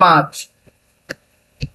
5।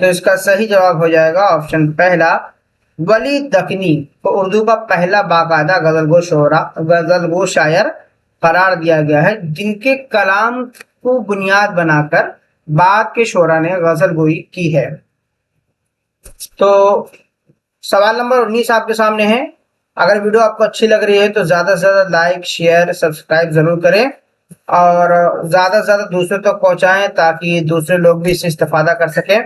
تو اس کا صحیح جواب ہو جائے گا آپشن پہلا، ولی دکنی کو اردو کا پہلا باقاعدہ غزل گو شاعر قرار دیا گیا ہے، جن کے کلام کو بنیاد بنا کر بعد کے شعراء نے غزل گوئی کی ہے۔ تو سوال نمبر 19 آپ کے سامنے ہے۔ اگر ویڈیو آپ کو اچھی لگ رہی ہے تو زیادہ سے زیادہ لائک، شیئر، سبسکرائب ضرور کریں اور زیادہ سے زیادہ دوسروں تک پہنچائیں تاکہ دوسرے لوگ بھی اس سے استفادہ کر سکیں۔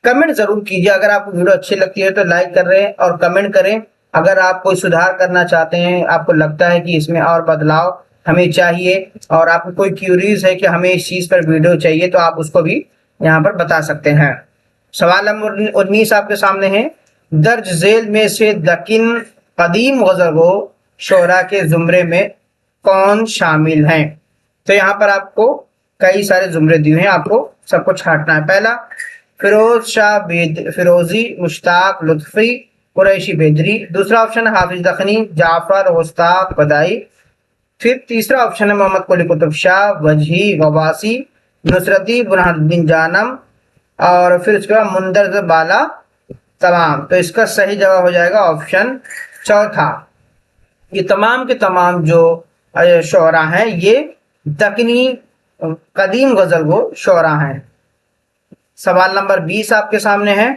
کمنٹ ضرور کیجیے، اگر آپ کو ویڈیو اچھی لگتی ہے تو لائک کر رہے ہیں اور کمنٹ کریں۔ اگر آپ کوئی سدھار کرنا چاہتے ہیں، آپ کو لگتا ہے کہ اس میں اور بدلاؤ ہمیں چاہیے اور آپ کو کوئی کیوریز ہے کہ ہمیں اس چیز پر ویڈیو چاہیے تو آپ اس کو بھی یہاں پر بتا سکتے ہیں۔ سوال نمبر 19 آپ کے سامنے ہے، درج ذیل میں سے دکن قدیم غزل گو شعراء کے زمرے میں کون شامل ہیں؟ تو یہاں پر آپ کو کئی سارے زمرے دیے ہیں، آپ کو سب کو چھانٹنا ہے۔ پہلا، فیروز شاہ فیروزی، مشتاق لطفی، قریشی بیدری۔ دوسرا آپشن ہے حافظ دکنی، جعفر گستاخ بدائی۔ پھر تیسرا آپشن ہے محمد قلی قطب شاہ، وجہی غواسی، نصرتی برہان الدین جانم، اور پھر اس کے بعد مندرز بالا تمام۔ تو اس کا صحیح جواب ہو جائے گا آپشن چوتھا۔ یہ تمام کے تمام جو شعراء ہیں یہ دکنی قدیم غزل گو شعراء ہیں۔ سوال نمبر 20 آپ کے سامنے ہے،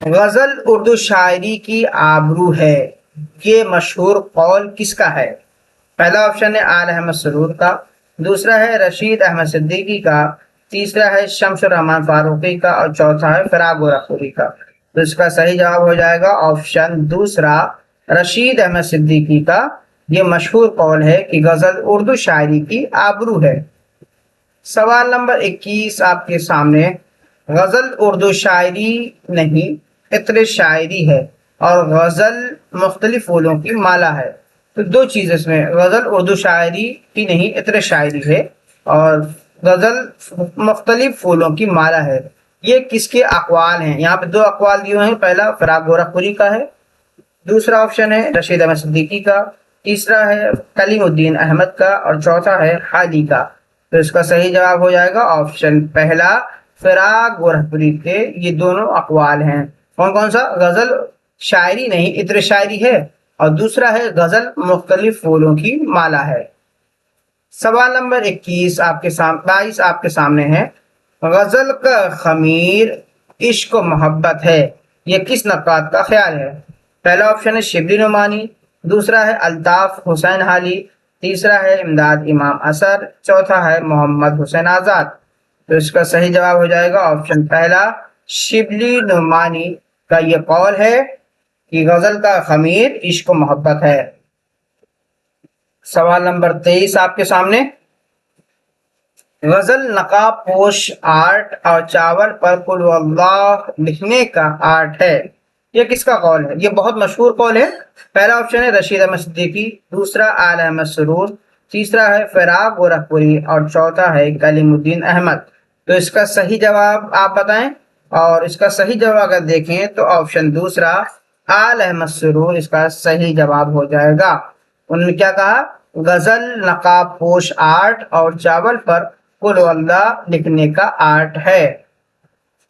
غزل اردو شاعری کی آبرو ہے، یہ مشہور قول کس کا ہے؟ پہلا آپشن ہے آل احمد سرور کا، دوسرا ہے رشید احمد صدیقی کا، تیسرا ہے شمس الرحمان فاروقی کا، اور چوتھا ہے فراق گورکھپوری کا۔ تو اس کا صحیح جواب ہو جائے گا آپشن دوسرا، رشید احمد صدیقی کا۔ یہ مشہور قول ہے کہ غزل اردو شاعری کی آبرو ہے۔ سوال نمبر 21 آپ کے سامنے، غزل اردو شاعری نہیں عطر شاعری ہے اور غزل مختلف پھولوں کی مالا ہے۔ تو دو چیز اس میں، غزل اردو شاعری کی نہیں عطر شاعری ہے اور غزل مختلف پھولوں کی مالا ہے، یہ کس کے اقوال ہیں؟ یہاں پہ دو اقوال دیے ہیں، پہلا فراق گورکھپوری کا ہے، دوسرا آپشن ہے رشید احمد صدیقی کا، تیسرا ہے کلیم الدین احمد کا، اور چوتھا ہے حالی کا۔ تو اس کا صحیح جواب ہو جائے گا آپشن پہلا، فراق گورکھپوری کے یہ دونوں اقوال ہیں۔ کون سا؟ غزل شاعری نہیں عطر شاعری ہے اور دوسرا ہے غزل مختلف پھولوں کی مالا ہے۔ سوال نمبر 22 آپ کے سامنے ہے، غزل کا خمیر عشق و محبت ہے، یہ کس نقاد کا خیال ہے؟ پہلا آپشن ہے شبلی نعمانی، دوسرا ہے الطاف حسین حالی، تیسرا ہے امداد امام اثر، چوتھا ہے محمد حسین آزاد۔ تو اس کا صحیح جواب ہو جائے گا آپشن پہلا، شبلی نعمانی کا یہ قول ہے کہ غزل کا خمیر عشق و محبت ہے۔ سوال نمبر 23 آپ کے سامنے، غزل نقاب پوش آرٹ اور چاول پر قل هو اللہ لکھنے کا آرٹ ہے، یہ کس کا قول ہے؟ یہ بہت مشہور قول ہے۔ پہلا آپشن ہے رشید احمد صدیقی، دوسرا آل احمد سرور، تیسرا ہے فراق گورکھپوری اور چوتھا ہے کلیم الدین احمد۔ تو اس کا صحیح جواب آپ بتائیں، اور اس کا صحیح جواب اگر دیکھیں تو آپشن دوسرا آل احمد سرور اس کا صحیح جواب ہو جائے گا۔ انہوں نے کیا کہا؟ غزل نقاب پوش آرٹ اور چاول پر قل هو اللہ لکھنے کا آرٹ ہے۔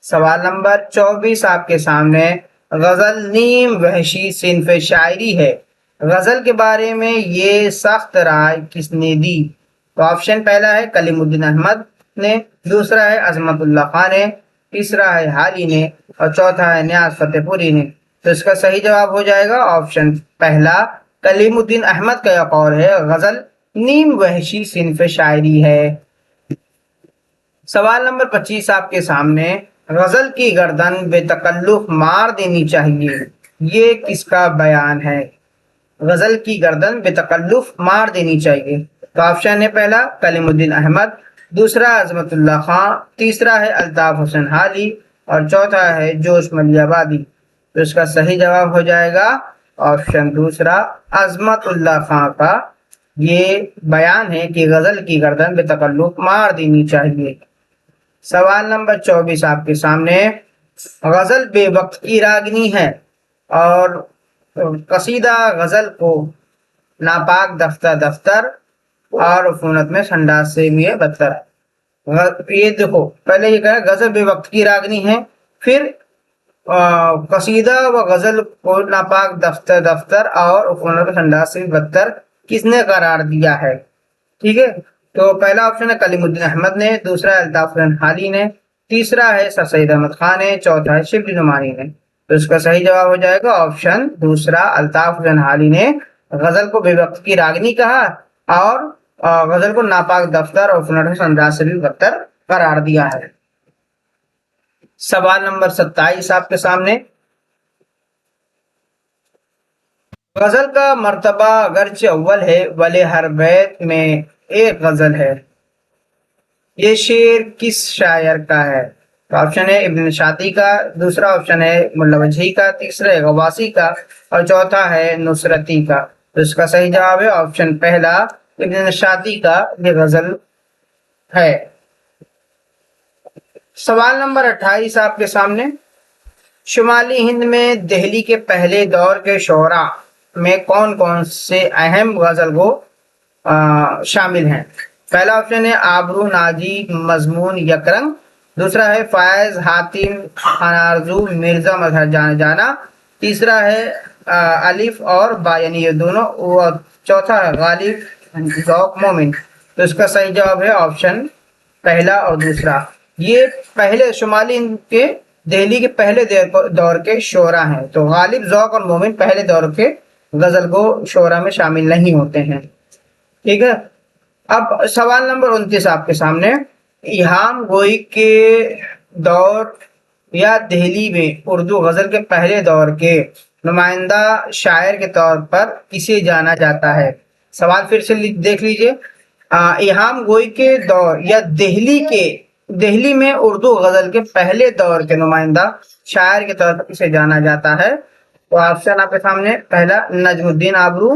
سوال نمبر 24 آپ کے سامنے، غزل نیم وحشی صنف شاعری ہے، غزل کے بارے میں یہ سخت رائے کس نے دی؟ تو آپشن پہلا ہے کلیم الدین احمد نے، دوسرا ہے عظمت اللہ خان نے، تیسرا ہے حالی نے، اور چوتھا ہے نیاز فتح پوری نے۔ تو اس کا صحیح جواب ہو جائے گا آپشن پہلا، کلیم الدین احمد کا یہ قول ہے غزل نیم وحشی صنف شاعری ہے۔ سوال نمبر 25 آپ کے سامنے، غزل کی گردن بے تکلف مار دینی چاہیے، یہ کس کا بیان ہے؟ غزل کی گردن بے تکلف مار دینی چاہیے۔ تو آپشن ہے پہلا کلیم الدین احمد، دوسرا عظمت اللہ خان، تیسرا ہے الطاف حسین حالی، اور چوتھا ہے جوش ملی آبادی۔ تو اس کا صحیح جواب ہو جائے گا آپشن دوسرا، عظمت اللہ خان کا یہ بیان ہے کہ غزل کی گردن بے تکلف مار دینی چاہیے۔ سوال نمبر 24 آپ کے سامنے، غزل بے وقت کی راگنی ہے اور قصیدہ غزل کو ناپاک دفتر اور عفونت میں سنڈاس سے بھی بدتر ہے۔ یہ دیکھو پہلے یہ کہا غزل بے وقت کی راگنی ہے، پھر قصیدہ و غزل کو ناپاک دفتر اور عفونت انداز سے بدتر کس نے قرار دیا ہے؟ ٹھیک ہے، تو پہلا آپشن ہے کلیم الدین احمد نے، دوسرا ہے الطاف حسین حالی نے، تیسرا ہے سر سید احمد خان نے، چوتھا ہے شبلی نعمانی نے۔ تو اس کا صحیح جواب ہو جائے گا آپشن دوسرا، الطاف حسین حالی نے غزل کو بے وقت کی راگنی کہا اور غزل کو ناپاک دفتر اور عفونت انداز سے بھی بدتر قرار دیا ہے۔ سوال نمبر 27 آپ کے سامنے، غزل کا مرتبہ اگرچہ اول ہے ولی ہر بیت میں ایک غزل ہے، یہ شعر کس شاعر کا ہے؟ تو آپشن ہے ابن شاطی کا، دوسرا آپشن ہے ملا وجہی کا، تیسرا ہے غواصی کا اور چوتھا ہے نصرتی کا۔ تو اس کا صحیح جواب ہے آپشن پہلا، ابن شاطی کا یہ غزل ہے۔ سوال نمبر 28 آپ کے سامنے، شمالی ہند میں دہلی کے پہلے دور کے شعراء میں کون کون سے اہم غزل گو شامل ہیں؟ پہلا آپشن ہے آبرو ناجی مضمون یکرنگ، دوسرا ہے فائز حاتم خانارزو مرزا مظہر جانا، تیسرا ہے الف اور با یعنی یہ دونوں، اور چوتھا ہے غالب ذوق مومن۔ تو اس کا صحیح جواب ہے آپشن پہلا اور دوسرا۔ یہ پہلے شمالی ہند کے دہلی کے پہلے دور کے شعراء ہیں، تو غالب ذوق اور مومن پہلے دور کے غزل گو شعراء میں شامل نہیں ہوتے ہیں۔ ٹھیک ہے، اب سوال نمبر 29 آپ کے سامنے، ایہام گوئی کے دور یا دہلی میں اردو غزل کے پہلے دور کے نمائندہ شاعر کے طور پر کسے جانا جاتا ہے؟ سوال پھر سے دیکھ لیجئے، ایہام گوئی کے دور یا دہلی میں اردو غزل کے پہلے دور کے نمائندہ شاعر کے طور پر کسے جانا جاتا ہے؟ تو آپشن آپ کے سامنے، پہلا نجم الدین آبرو،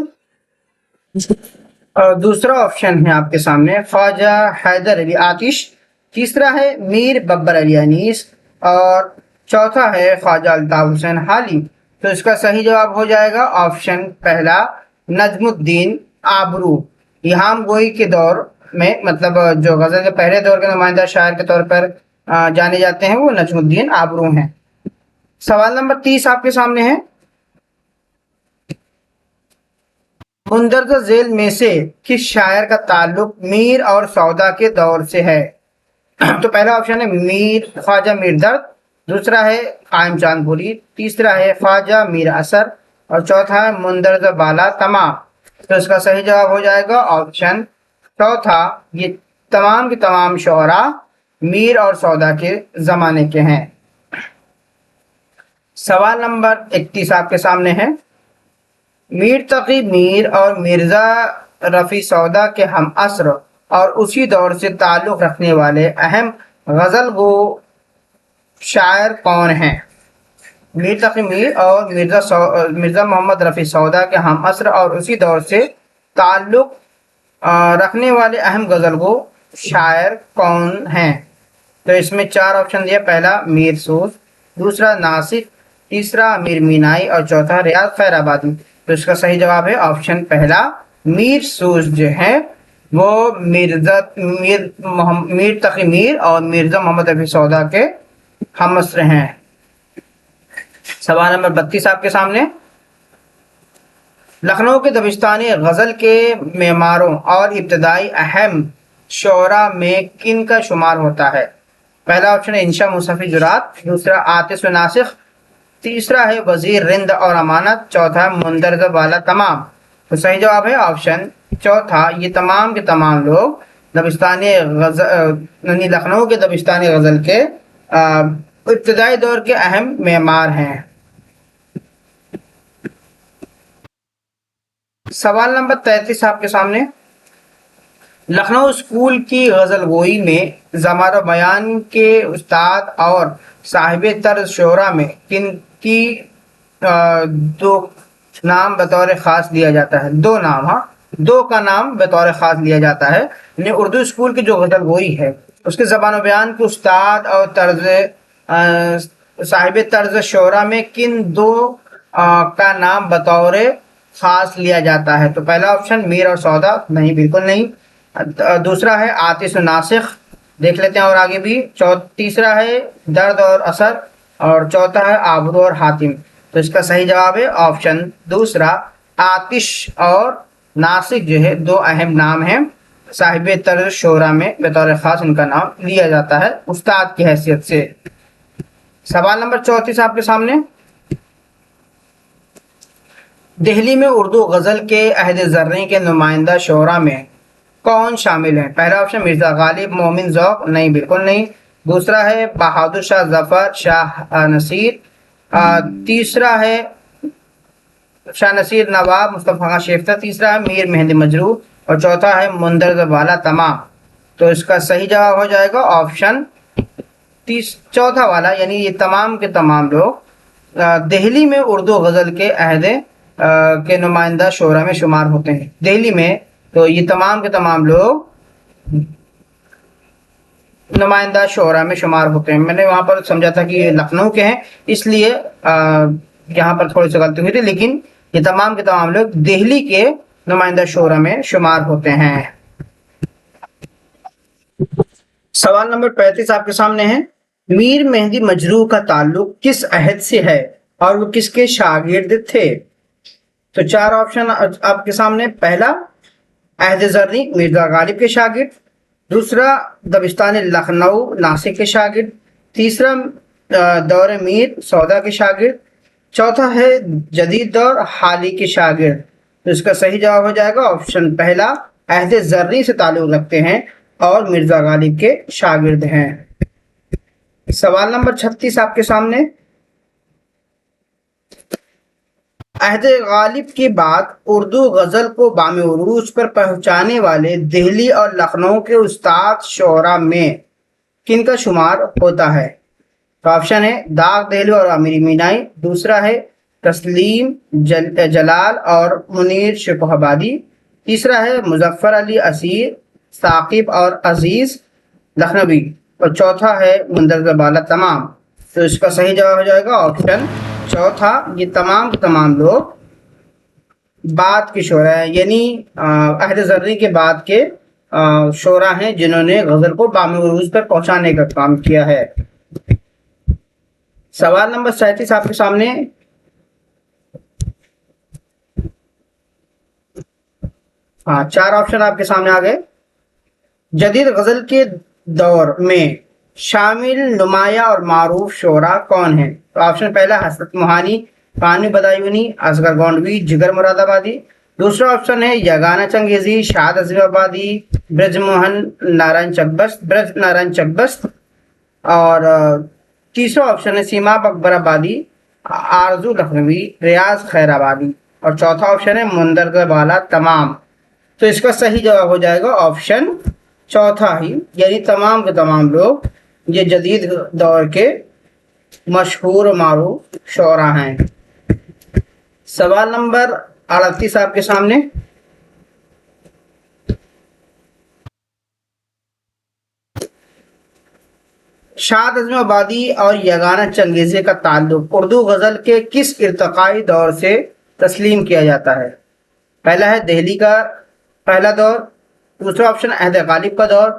اور دوسرا آپشن ہے آپ کے سامنے خواجہ حیدر علی آتش، تیسرا ہے میر ببر علی انیس اور چوتھا ہے خواجہ الطاف حسین حالی۔ تو اس کا صحیح جواب ہو جائے گا آپشن پہلا نجم الدین آبرو۔ ایہام گوئی کے دور میں مطلب جو غزل کے پہلے دور کے نمائندہ شاعر کے طور پر جانے جاتے ہیں وہ نجم الدین آبرو ہیں۔ سوال نمبر 30 آپ کے سامنے ہے، مندرجہ ذیل میں سے کس شاعر کا تعلق میر اور سودا کے دور سے ہے؟ تو پہلا آپشن ہے میر خواجہ میر درد، دوسرا ہے قائم چاند پوری، تیسرا ہے خواجہ میر اثر اور چوتھا ہے مندرجہ بالا تمام۔ تو اس کا صحیح جواب ہو جائے گا آپشن چوتھا، یہ تمام کے تمام شعراء میر اور سودا کے زمانے کے ہیں۔ سوال نمبر 31 آپ کے سامنے ہے، میر تقی میر اور مرزا رفیع سودا کے ہم عصر اور اسی دور سے تعلق رکھنے والے اہم غزل گو شاعر کون ہیں؟ میر تقی میر اور مرزا محمد رفیع سودا کے ہم عصر اور اسی دور سے تعلق رکھنے والے اہم غزل گو شاعر کون ہیں؟ تو اس میں چار آپشن دیا، پہلا میر سوز، دوسرا ناصف، تیسرا میر مینائی اور چوتھا ریاض خیر آبادی۔ تو اس کا صحیح جواب ہے آپشن پہلا میر سوز جو ہے وہ میر تقی میر اور مرزا محمد رفیع سودا کے ہم عصر ہیں۔ سوال نمبر 32 آپ کے سامنے، لکھنؤ کے دبستان غزل کے معماروں اور ابتدائی اہم شعراء میں کن کا شمار ہوتا ہے؟ پہلا آپشن ہے انشا مصطفی جرات، دوسرا عاطف ناسخ، تیسرا ہے وزیر رند اور امانت، چوتھا مندرجہ بالا تمام۔ تو صحیح جواب ہے آپشن چوتھا، یہ تمام کے تمام لوگ لکھنؤ کے دبستان غزل کے ابتدائی دور کے اہم معمار ہیں۔ سوال نمبر 33 آپ کے سامنے، لکھنؤ اسکول کی غزل گوئی میں زمارہ بیان کے استاد اور صاحب طرز شعراء میں کن کی دو نام بطور خاص لیا جاتا ہے؟ دو نام، دو کا نام بطور خاص لیا جاتا ہے، یعنی اردو اسکول کی جو غزل گوئی ہے اس کے زبان و بیان کے استاد اور صاحب طرز شعراء میں کن دو کا نام بطور خاص لیا جاتا ہے؟ تو پہلا آپشن میر اور سودا، نہیں بالکل نہیں، دوسرا ہے عاطف ناسخ دیکھ لیتے ہیں اور آگے بھی. تیسرا ہے درد اور اثر اور چوتھا ہے آبرو اور حاتم. تو اس کا صحیح جواب ہے آپشن دوسرا آتش اور ناسک جو ہے دو اہم نام ہیں. صاحب طرز شعرا میں بطور خاص ان کا نام لیا جاتا ہے استاد کی حیثیت سے. سوال نمبر 34 آپ کے سامنے. دہلی میں اردو غزل کے عہد زریں کے نمائندہ شعرا میں کون شامل ہیں؟ پہلا آپشن مرزا غالب، مومن ذوق، نہیں بالکل نہیں. دوسرا ہے بہادر شاہ ظفر، شاہ نصیر. تیسرا ہے شاہ نصیر نواب، مصطفیٰ خان شیفتہ. تیسرا ہے میر مہندی مجروح اور چوتھا ہے مندرجہ بالا تمام. تو اس کا صحیح جواب ہو جائے گا آپشن چوتھا والا، یعنی یہ تمام کے تمام لوگ دہلی میں اردو غزل کے عہد کے نمائندہ شعرا میں شمار ہوتے ہیں. دہلی میں تو یہ تمام کے تمام لوگ نمائندہ شعرا میں شمار ہوتے ہیں. میں نے وہاں پر سمجھا تھا کہ یہ لکھنؤ کے ہیں، اس لیے یہاں پر تھوڑی سی غلطی ہوئی تھی، لیکن یہ تمام کے تمام لوگ دہلی کے نمائندہ شعرا میں شمار ہوتے ہیں. سوال نمبر 35 آپ کے سامنے ہے. میر مہندی مجروح کا تعلق کس عہد سے ہے اور وہ کس کے شاگرد تھے؟ تو چار آپشن آپ کے سامنے. پہلا عہد زریں مرزا غالب کے شاگرد، دوسرا دبستان لکھنؤ ناسک کے شاگرد، تیسرا دور میر سودا کے شاگرد، چوتھا ہے جدید دور حالی کے شاگرد. تو اس کا صحیح جواب ہو جائے گا آپشن پہلا عہد زریں سے تعلق رکھتے ہیں اور مرزا غالب کے شاگرد ہیں. سوال نمبر 36 آپ کے سامنے. عہد غالب کے بعد اردو غزل کو بام عروج پر پہنچانے والے دہلی اور لکھنؤ کے استاد شعرا میں کن کا شمار ہوتا ہے؟ تو آپشن ہے داغ دہلو اور امیر مینائی، دوسرا ہے تسلیم جلال اور منیر شکوہ آبادی، تیسرا ہے مظفر علی اسیر ثاقب اور عزیز لکھنوی، اور چوتھا ہے مندرجہ بالا تمام. تو اس کا صحیح جواب ہو جائے گا آپشن چوتھا، یہ تمام کے تمام لوگ بعد کے شعرا ہیں، یعنی عہد زریں کے بعد کے شعرا ہیں جنہوں نے غزل کو بام عروج پر پہنچانے کا کام کیا ہے. سوال نمبر 37 آپ کے سامنے. چار آپشن آپ کے سامنے آ گئے. جدید غزل کے دور میں شامل نمایاں اور معروف شعرا کون ہیں؟ تو آپشن پہلا حسرت موہانی، پانو بدایونی، اصغر گونڈوی، جگر مراد آبادی. دوسرا آپشن ہے یگانہ چنگیزی، شاد عظیم آبادی، برج نارائن چکبست. اور تیسرا آپشن ہے سیما اکبر آبادی، آرزو لکھنوی، ریاض خیر آبادی، اور چوتھا آپشن ہے مندرجہ بالا تمام. تو اس کا صحیح جواب ہو جائے گا آپشن چوتھا ہی، یعنی تمام کے تمام لوگ یہ جدید دور کے مشہور و معروف شعرا ہیں. سوال نمبر 38 آپ کے سامنے. شاد عظیم آبادی اور یگانہ چنگیزی کا تعلق اردو غزل کے کس ارتقائی دور سے تسلیم کیا جاتا ہے؟ پہلا ہے دہلی کا پہلا دور، دوسرا آپشن عہد غالب کا دور،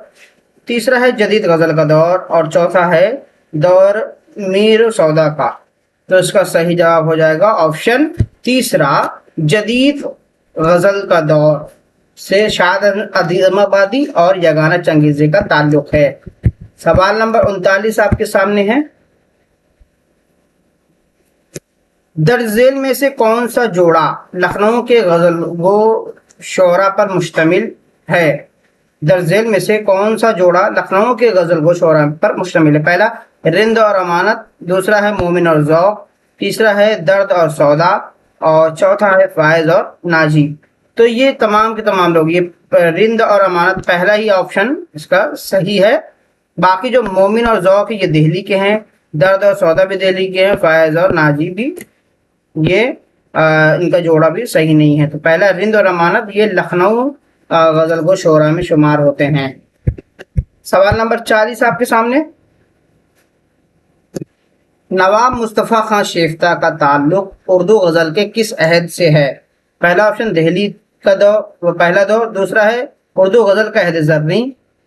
تیسرا ہے جدید غزل کا دور، اور چوتھا ہے دور میر سودا کا. تو اس کا صحیح جواب ہو جائے گا آپشن تیسرا جدید غزل کا دور سے شاد عظیم آبادی اور یگانہ چنگیزی کا تعلق ہے. سوال نمبر 39 آپ کے سامنے ہے. درج ذیل میں سے کون سا جوڑا لکھنؤ کے غزل گو شعرا پر مشتمل ہے؟ درج ذیل میں سے کون سا جوڑا لکھنؤ کے غزل گو شعرا پر مشتمل ہے؟ پہلا رند اور امانت، دوسرا ہے مومن اور ذوق، تیسرا ہے درد اور سودا، اور چوتھا ہے فائز اور ناجی. تو یہ تمام کے تمام لوگ، یہ رند اور امانت پہلا ہی آپشن اس کا صحیح ہے. باقی جو مومن اور ذوق یہ دہلی کے ہیں، درد اور سودا بھی دہلی کے ہیں، فائز اور ناجی بھی یہ ان کا جوڑا بھی صحیح نہیں ہے. تو پہلا رند اور امانت یہ لکھنؤ غزل گو شعرا میں شمار ہوتے ہیں. سوال نمبر 40 آپ کے سامنے. نواب مصطفیٰ خان شیفتہ کا تعلق اردو غزل کے کس عہد سے ہے؟ پہلا آپشن دہلی کا دور، وہ پہلا دور، دوسرا ہے اردو غزل کا عہد زریں،